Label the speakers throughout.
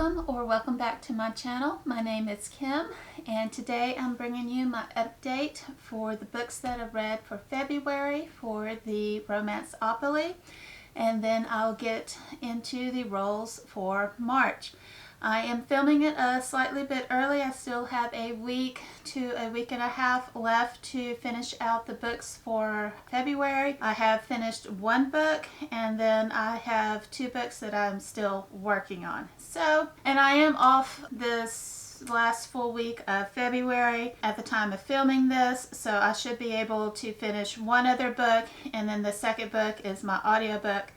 Speaker 1: Welcome back to my channel. My name is Kim, and today I'm bringing you my update for the books that I've read for February for the Romanceopoly, and then I'll get into the rolls for March. I am filming it a slightly bit early. I still have a week to a week and a half left to finish out the books for February. I have finished one book, and then I have two books that I'm still working on. And I am off this last full week of February at the time of filming this, so I should be able to finish one other book, and then the second book is my audiobook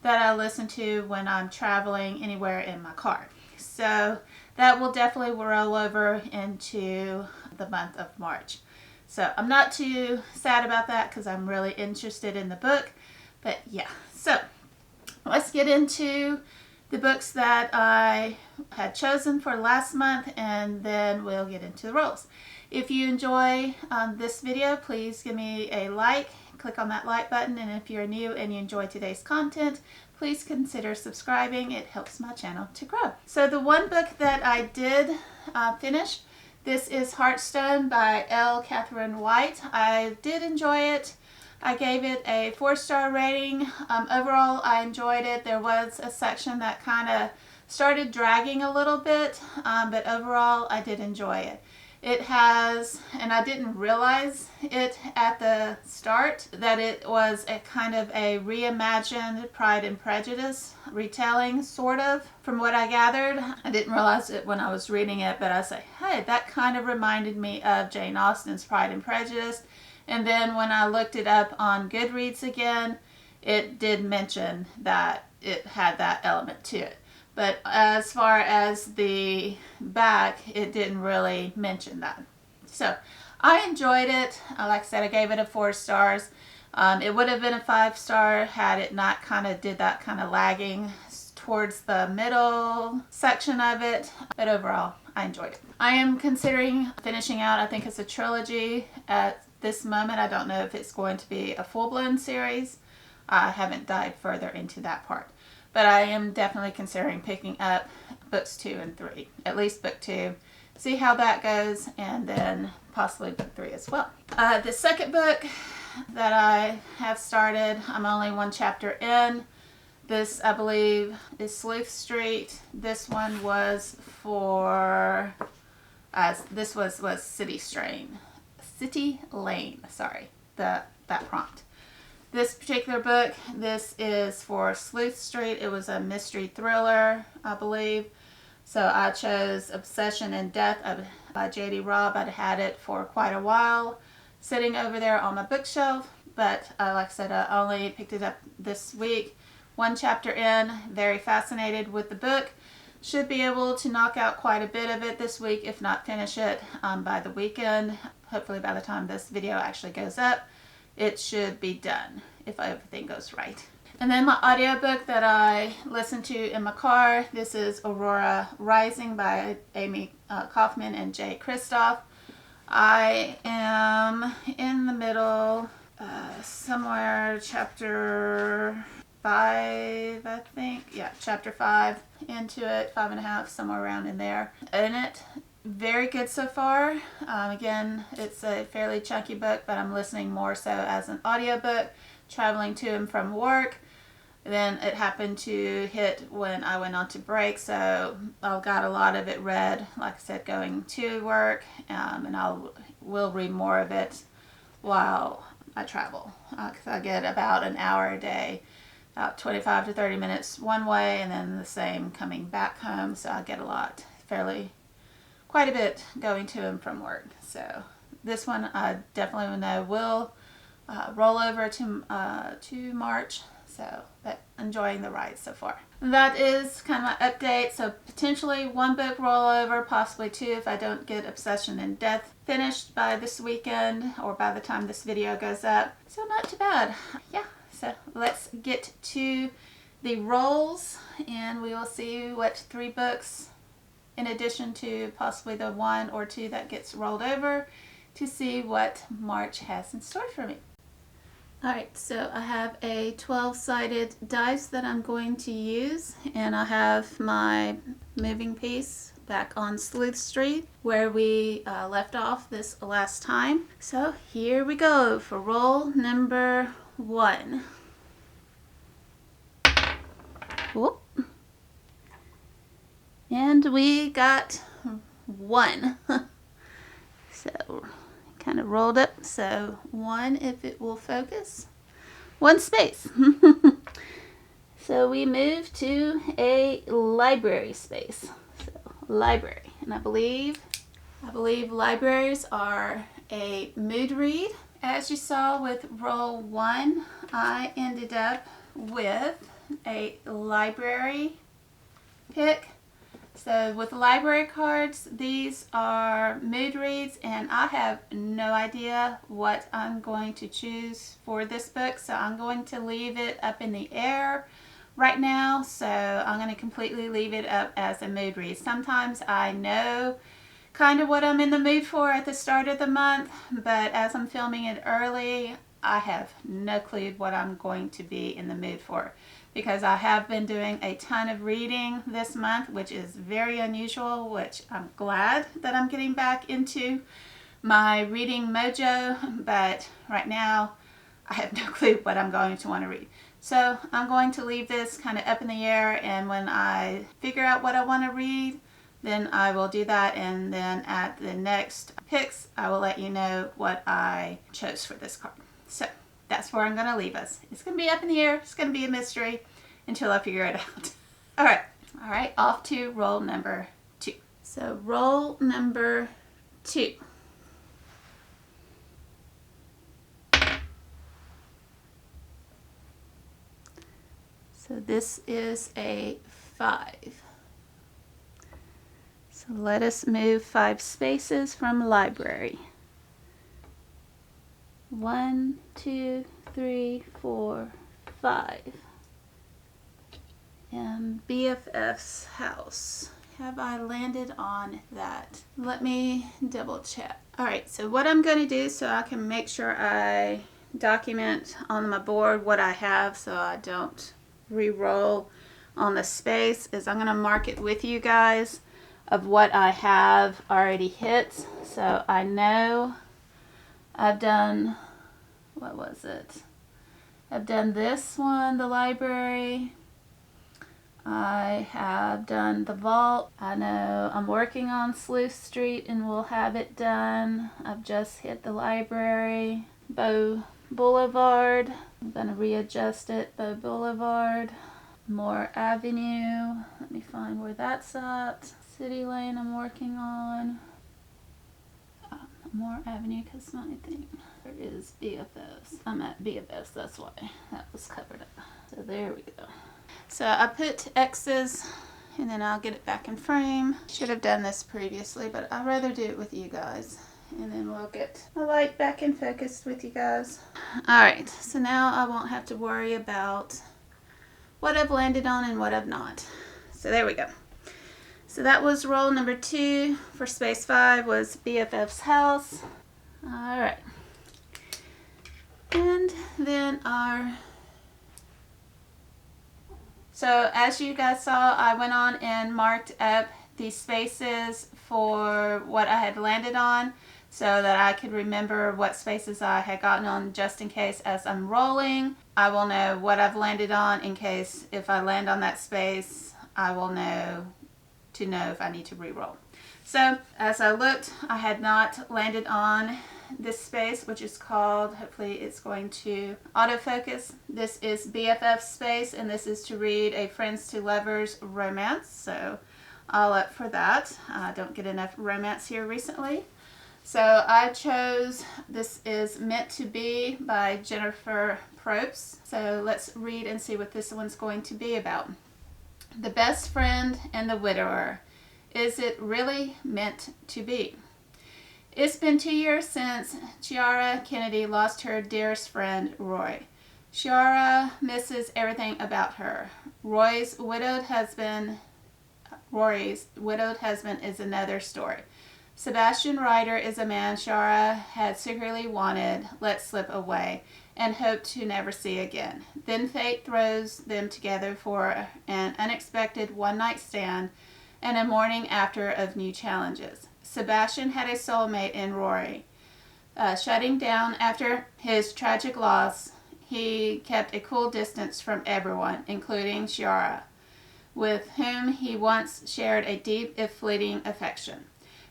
Speaker 1: that I listen to when I'm traveling anywhere in my car. So that will definitely roll over into the month of March. So I'm not too sad about that because I'm really interested in the book. But yeah, so let's get into the books that I had chosen for last month, and then we'll get into the rolls. If you enjoy this video, please give me a like. Click on that like button, and if you're new and you enjoy today's content, please consider subscribing. It helps my channel to grow. So the one book that I did finish, this is Heartstone by L. Catherine White. I did enjoy it. I gave it a 4-star rating. Overall, I enjoyed it. There was a section that kind of started dragging a little bit, but overall, I did enjoy it. It has, and I didn't realize it at the start, that it was a kind of a reimagined Pride and Prejudice retelling, sort of, from what I gathered. I didn't realize it when I was reading it, but I was like, hey, that kind of reminded me of Jane Austen's Pride and Prejudice. And then when I looked it up on Goodreads again, it did mention that it had that element to it. But as far as the back, it didn't really mention that. So I enjoyed it. Like I said, I gave it a 4 stars. It would have been a 5-star had it not kind of did that kind of lagging towards the middle section of it. But overall, I enjoyed it. I am considering finishing out, I think it's a trilogy at this moment. I don't know if it's going to be a full-blown series. I haven't dived further into that part. But I am definitely considering picking up books 2 and 3. At least book 2. See how that goes, and then possibly book 3 as well. The second book that I have started, I'm only one chapter in. This, I believe, is Sleuth Street. This one was for, this was City Lane, sorry, that prompt. This particular book, this is for Sleuth Street. It was a mystery thriller, I believe. So I chose Obsession and Death by J.D. Robb. I'd had it for quite a while, sitting over there on my bookshelf. But like I said, I only picked it up this week. One chapter in, very fascinated with the book. Should be able to knock out quite a bit of it this week, if not finish it by the weekend. Hopefully by the time this video actually goes up, it should be done if everything goes right. And then my audiobook that I listened to in my car, this is Aurora Rising by Amy Kaufman and Jay Kristoff. I am in the middle, somewhere chapter 5, I think. Yeah, chapter 5 into it, 5.5, somewhere around in there. In it, very good so far. Again, it's a fairly chunky book, but I'm listening more so as an audiobook, traveling to and from work. Then it happened to hit when I went on to break, so I got a lot of it read, like I said, going to work, and will read more of it while I travel. Because I get about an hour a day, about 25 to 30 minutes one way, and then the same coming back home, so I get a lot, quite a bit going to and from work. So this one I definitely know will roll over to March. So, but enjoying the ride so far. That is kind of my update. So potentially one book rollover, possibly 2 if I don't get Obsession and Death finished by this weekend or by the time this video goes up. So not too bad. Yeah, so let's get to the rolls, and we will see what 3 books, in addition to possibly the 1 or 2 that gets rolled over, to see what March has in store for me. Alright, so I have a 12-sided dice that I'm going to use, and I have my moving piece back on Sleuth Street where we left off this last time. So here we go for roll number 1. Whoop. And we got 1. So kind of rolled up, so 1 if it will focus. 1 space. So we move to a library space. So library, and I believe libraries are a mood read. As you saw with roll 1, I ended up with a library pick. So with library cards, these are mood reads, and I have no idea what I'm going to choose for this book, so I'm going to leave it up in the air right now. So I'm going to completely leave it up as a mood read. Sometimes I know kind of what I'm in the mood for at the start of the month, but as I'm filming it early, I have no clue what I'm going to be in the mood for, because I have been doing a ton of reading this month, which is very unusual, which I'm glad that I'm getting back into my reading mojo, but right now I have no clue what I'm going to want to read. So I'm going to leave this kind of up in the air, and when I figure out what I want to read, then I will do that, and then at the next picks, I will let you know what I chose for this card. So that's where I'm going to leave us. It's going to be up in the air. It's going to be a mystery until I figure it out. All right, off to roll number 2. So roll number 2. So this is a 5. So let us move 5 spaces from library. 1, 2, 3, 4, 5. And BFF's house. Have I landed on that? Let me double check. Alright, so what I'm going to do so I can make sure I document on my board what I have so I don't re-roll on the space is I'm going to mark it with you guys of what I have already hit. So I know I've done, what was it? I've done this one, the library. I have done the vault. I know I'm working on Sleuth Street and we'll have it done. I've just hit the library. Bow Boulevard. I'm going to readjust it. Bow Boulevard. Moore Avenue. Let me find where that's at. City Lane I'm working on. Moore Avenue because my thing. There is BFFs. I'm at BFFs, that's why that was covered up. So there we go. So I put X's and then I'll get it back in frame. Should have done this previously, but I'd rather do it with you guys. And then we'll get the light back in focus with you guys. Alright, so now I won't have to worry about what I've landed on and what I've not. So there we go. So that was roll number 2 for space 5 was BFF's house. Alright. And then so as you guys saw, I went on and marked up the spaces for what I had landed on so that I could remember what spaces I had gotten on, just in case as I'm rolling, I will know what I've landed on. In case if I land on that space, I will know to know if I need to re-roll. So as I looked, I had not landed on this space, which is called, hopefully it's going to autofocus. This is BFF space, and this is to read a Friends to Lovers romance. So all up for that. I don't get enough romance here recently. So I chose, this is Meant to Be by Jennifer Probst. So let's read and see what this one's going to be about. The Best Friend and the Widower. Is it really meant to be? It's been 2 years since Chiara Kennedy lost her dearest friend, Roy. Chiara misses everything about her. Rory's widowed husband is another story. Sebastian Ryder is a man Shara had secretly wanted let slip away and hoped to never see again. Then fate throws them together for an unexpected one-night stand and a morning after of new challenges. Sebastian had a soulmate in Rory. Shutting down after his tragic loss, he kept a cool distance from everyone, including Shiara, with whom he once shared a deep if fleeting affection.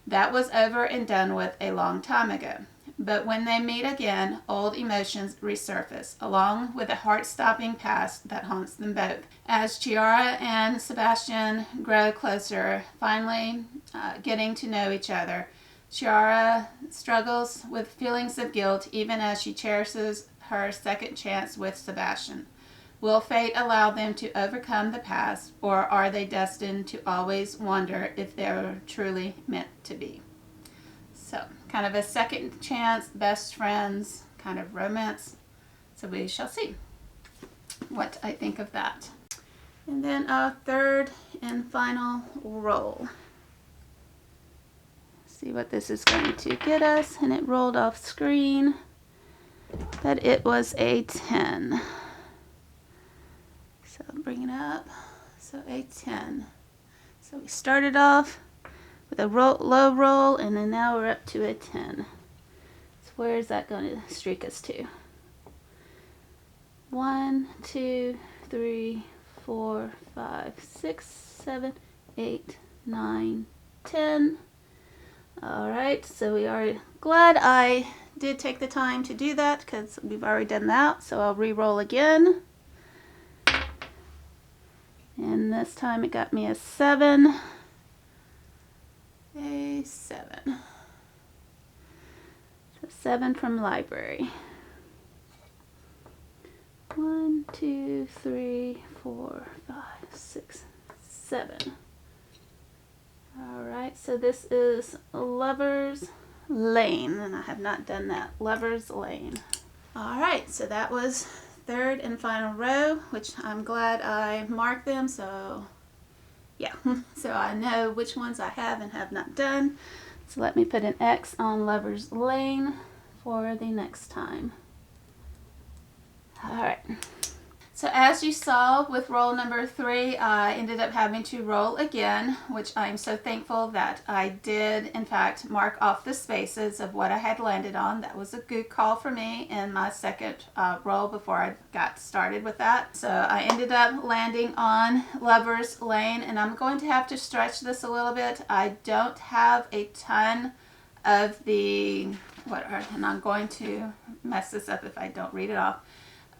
Speaker 1: That was over and done with a long time ago. But when they meet again, old emotions resurface, along with a heart-stopping past that haunts them both. As Chiara and Sebastian grow closer, finally getting to know each other, Chiara struggles with feelings of guilt even as she cherishes her second chance with Sebastian. Will fate allow them to overcome the past, or are they destined to always wonder if they're truly meant to be? So, kind of a second chance, best friends, kind of romance. So we shall see what I think of that. And then our third and final roll. See what this is going to get us. And it rolled off screen, but it was a 10. So I'll bring it up. So a 10. So we started off with a low roll, and then now we're up to a 10. So where is that going to streak us to? 1, 2, 3, 4, 5, 6, 7, 8, 9, 10. Alright, so we are glad I did take the time to do that because we've already done that. So I'll re-roll again. And this time it got me a 7. A 7. So 7 from library. 1, 2, 3, 4, 5, 6, 7. Alright, so this is Lover's Lane, and I have not done that. Lover's Lane. Alright, so that was third and final row, which I'm glad I marked them, so yeah, so I know which ones I have and have not done. So let me put an X on Lover's Lane for the next time. Alright, so as you saw with roll number 3, I ended up having to roll again, which I'm so thankful that I did in fact mark off the spaces of what I had landed on. That was a good call for me in my second roll before I got started with that. So I ended up landing on Lover's Lane, and I'm going to have to stretch this a little bit. I don't have a ton of the, and I'm going to mess this up if I don't read it off,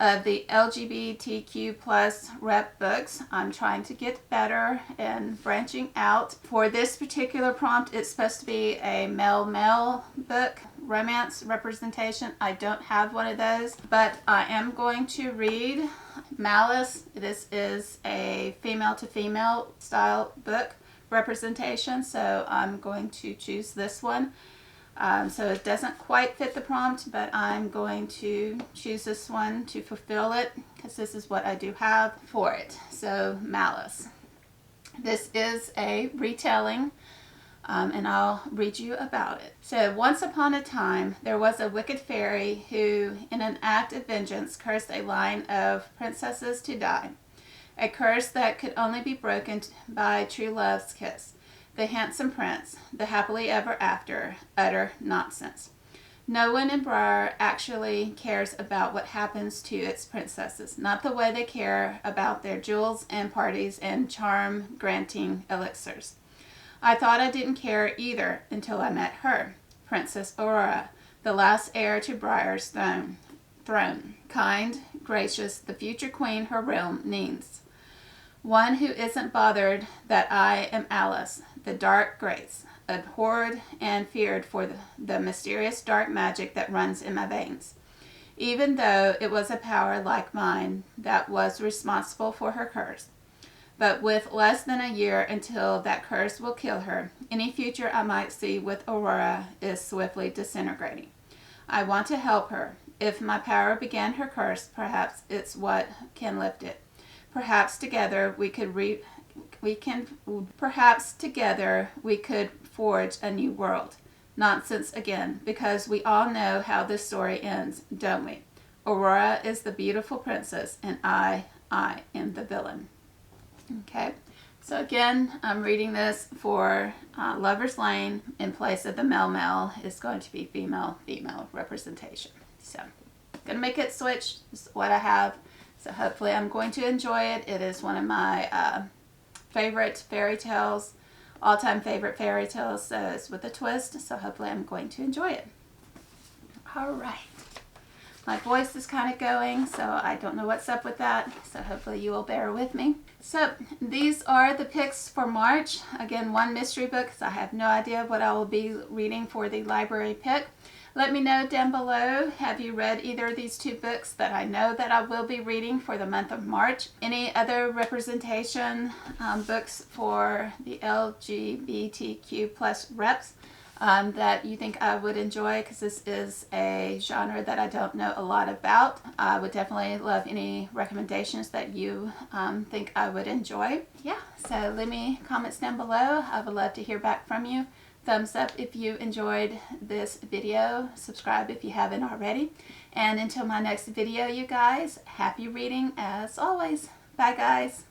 Speaker 1: of the LGBTQ plus rep books. I'm trying to get better and branching out. For this particular prompt, it's supposed to be a male-male book, romance representation. I don't have one of those, but I am going to read Malice. This is a female-to-female style book representation, so I'm going to choose this one. So it doesn't quite fit the prompt, but I'm going to choose this one to fulfill it because this is what I do have for it. So Malice. This is a retelling, and I'll read you about it. So once upon a time, there was a wicked fairy who, in an act of vengeance, cursed a line of princesses to die. A curse that could only be broken by true love's kiss. The handsome prince, the happily ever after, utter nonsense. No one in Briar actually cares about what happens to its princesses, not the way they care about their jewels and parties and charm-granting elixirs. I thought I didn't care either until I met her, Princess Aurora, the last heir to Briar's throne. Kind, gracious, the future queen her realm needs. One who isn't bothered that I am Alice, the dark grace, abhorred and feared for the mysterious dark magic that runs in my veins. Even though it was a power like mine that was responsible for her curse. But with less than a year until that curse will kill her, any future I might see with Aurora is swiftly disintegrating. I want to help her. If my power began her curse, perhaps it's what can lift it. Perhaps together we could forge a new world. Nonsense again, because we all know how this story ends, don't we? Aurora is the beautiful princess, and I am the villain. Okay, so again, I'm reading this for Lover's Lane. In place of the male is going to be female representation. So I'm going to make it switch. This is what I have. So hopefully I'm going to enjoy it. It is one of my favorite fairy tales, all-time favorite fairy tales. So it's with a twist. So hopefully I'm going to enjoy it. All right. My voice is kind of going, so I don't know what's up with that. So hopefully you will bear with me. So these are the picks for March. Again, one mystery book, because I have no idea what I will be reading for the library pick. Let me know down below, have you read either of these two books that I know that I will be reading for the month of March? Any other representation books for the LGBTQ plus reps that you think I would enjoy, because this is a genre that I don't know a lot about. I would definitely love any recommendations that you think I would enjoy. Yeah, so leave me comments down below. I would love to hear back from you. Thumbs up if you enjoyed this video. Subscribe if you haven't already. And until my next video, you guys, happy reading as always. Bye, guys.